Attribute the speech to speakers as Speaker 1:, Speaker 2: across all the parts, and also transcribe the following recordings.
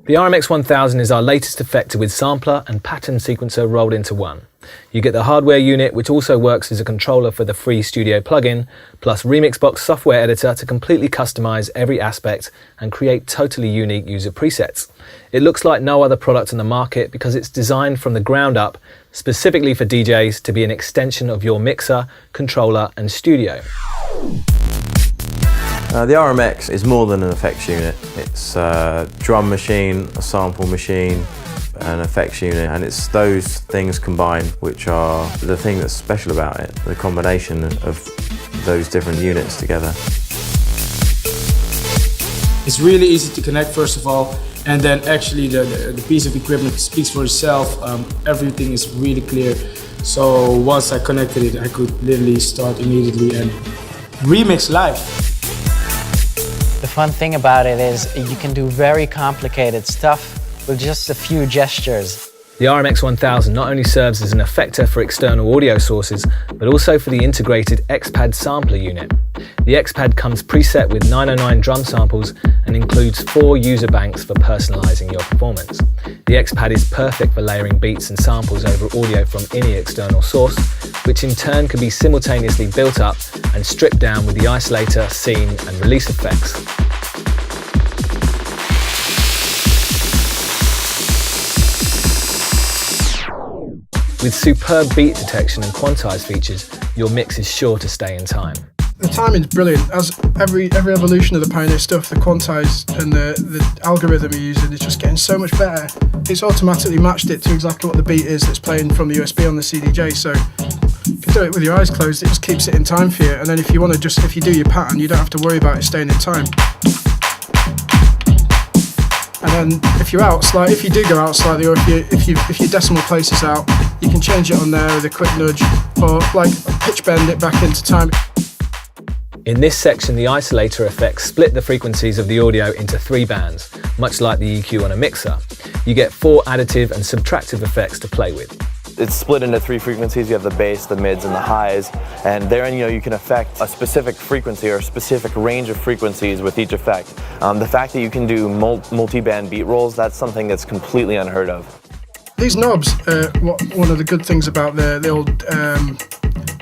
Speaker 1: The RMX 1000 is our latest effector with sampler and pattern sequencer rolled into one. You get the hardware unit, which also works as a controller for the free studio plugin, plus RMX Box software editor to completely customize every aspect and create totally unique user presets. It looks like no other product on the market because it's designed from the ground up, specifically for DJs to be an extension of your mixer, controller and studio.
Speaker 2: The RMX is more than an effects unit. It's a drum machine, a sample machine, an effects unit, and it's those things combined which are the thing that's special about it, the combination of those different units together.
Speaker 3: It's really easy to connect, first of all, and then actually the piece of equipment speaks for itself. Everything is really clear. So once I connected it, I could literally start immediately and remix live.
Speaker 4: The fun thing about it is you can do very complicated stuff with just a few gestures.
Speaker 1: The RMX 1000 not only serves as an effector for external audio sources, but also for the integrated XPad sampler unit. The XPad comes preset with 909 drum samples and includes 4 user banks for personalizing your performance. The XPad is perfect for layering beats and samples over audio from any external source, which in turn can be simultaneously built up and stripped down with the isolator, scene and release effects. With superb beat detection and quantize features, your mix is sure to stay in time.
Speaker 5: The timing's brilliant. As every evolution of the Pioneer stuff, the quantize and the algorithm you're using is just getting so much better. It's automatically matched it to exactly what the beat is that's playing from the USB on the CDJ. So you can do it with your eyes closed. It just keeps it in time for you. And then if you do your pattern, you don't have to worry about it staying in time. And then if you do go out slightly, or if your decimal place is out, you can change it on there with a quick nudge, or like pitch bend it back into time.
Speaker 1: In this section, the isolator effects split the frequencies of the audio into 3 bands, much like the EQ on a mixer. You get 4 additive and subtractive effects to play with.
Speaker 6: It's split into 3 frequencies. You have the bass, the mids, and the highs, and therein you can affect a specific frequency or a specific range of frequencies with each effect. The fact that you can do multi-band beat rolls, that's something that's completely unheard of.
Speaker 5: These knobs, one of the good things about the old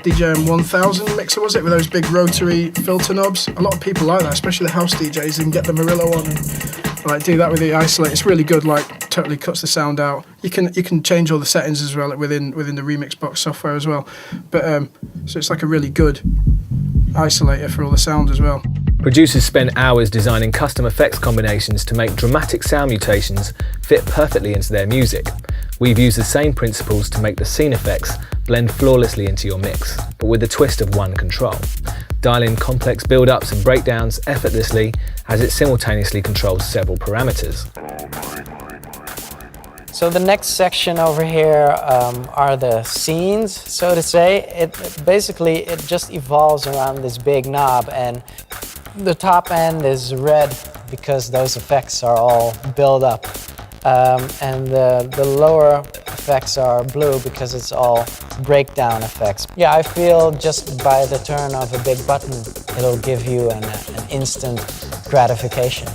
Speaker 5: DJM 1000 mixer, was it, with those big rotary filter knobs? A lot of people like that, especially the house DJs, and get the Murillo on and like do that with the isolate. It's really good, like totally cuts the sound out. You can change all the settings as well within the RMX Box software as well. But so it's like a really good isolator for all the sound as well.
Speaker 1: Producers spend hours designing custom effects combinations to make dramatic sound mutations fit perfectly into their music. We've used the same principles to make the scene effects blend flawlessly into your mix, but with the twist of one control. Dial in complex build-ups and breakdowns effortlessly as it simultaneously controls several parameters.
Speaker 4: So the next section over here are the scenes, so to say. It just evolves around this big knob, and the top end is red because those effects are all built up. And the lower effects are blue because it's all breakdown effects. Yeah, I feel just by the turn of a big button, it'll give you an instant gratification.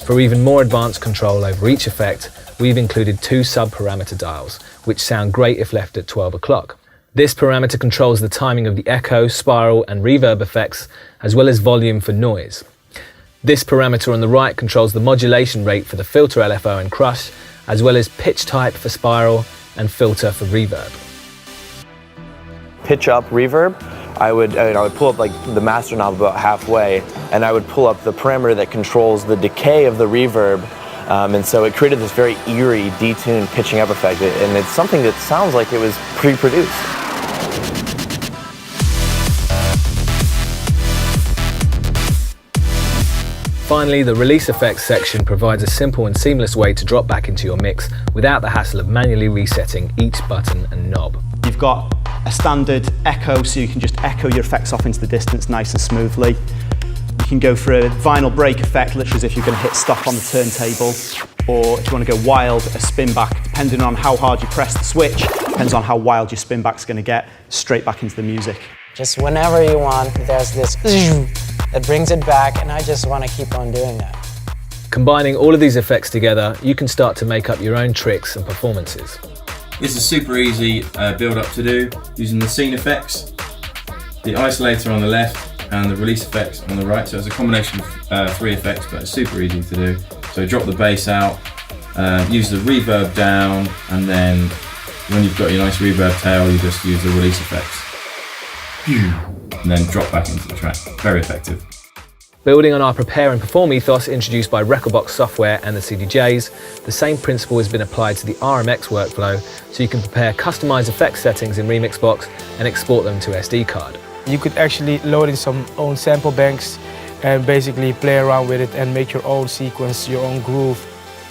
Speaker 1: For even more advanced control over each effect, we've included 2 sub-parameter dials, which sound great if left at 12 o'clock. This parameter controls the timing of the echo, spiral, and reverb effects, as well as volume for noise. This parameter on the right controls the modulation rate for the filter LFO and crush, as well as pitch type for spiral and filter for reverb.
Speaker 6: Pitch up reverb, I would pull up like the master knob about halfway, and I would pull up the parameter that controls the decay of the reverb, and so it created this very eerie, detuned pitching up effect, and it's something that sounds like it was pre-produced.
Speaker 1: Finally, the release effects section provides a simple and seamless way to drop back into your mix without the hassle of manually resetting each button and knob.
Speaker 7: You've got a standard echo, so you can just echo your effects off into the distance nice and smoothly. You can go for a vinyl break effect, literally as if you're going to hit stop on the turntable. Or if you want to go wild, a spin back, depending on how hard you press the switch, depends on how wild your spin back's going to get, straight back into the music.
Speaker 4: Just whenever you want, there's this that brings it back, and I just want to keep on doing that.
Speaker 1: Combining all of these effects together, you can start to make up your own tricks and performances.
Speaker 8: This is super easy build up to do using the scene effects, the isolator on the left and the release effects on the right. So it's a combination of 3 effects, but it's super easy to do. So drop the bass out, use the reverb down, and then when you've got your nice reverb tail, you just use the release effects. And then drop back into the track. Very effective.
Speaker 1: Building on our prepare and perform ethos introduced by Rekordbox software and the CDJs, the same principle has been applied to the RMX workflow, so you can prepare customized effects settings in Remixbox and export them to SD card.
Speaker 3: You could actually load in some own sample banks and basically play around with it and make your own sequence, your own groove.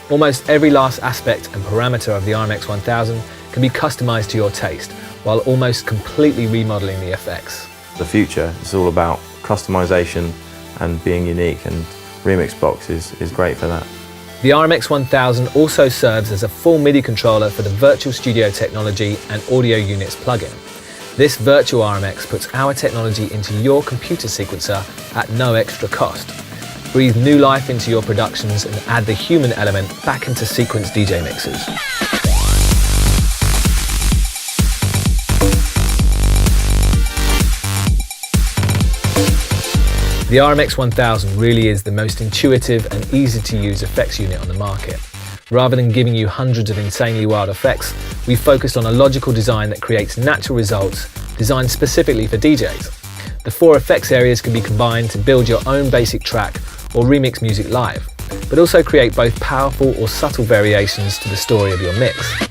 Speaker 1: Almost every last aspect and parameter of the RMX 1000 can be customized to your taste, while almost completely remodeling the effects.
Speaker 2: The future is all about customization and being unique, and Remixbox is great for that.
Speaker 1: The RMX 1000 also serves as a full MIDI controller for the Virtual Studio Technology and Audio Units plugin. This virtual RMX puts our technology into your computer sequencer at no extra cost. Breathe new life into your productions and add the human element back into sequence DJ mixes. The RMX 1000 really is the most intuitive and easy to use effects unit on the market. Rather than giving you hundreds of insanely wild effects, we've focused on a logical design that creates natural results designed specifically for DJs. The 4 effects areas can be combined to build your own basic track or remix music live, but also create both powerful or subtle variations to the story of your mix.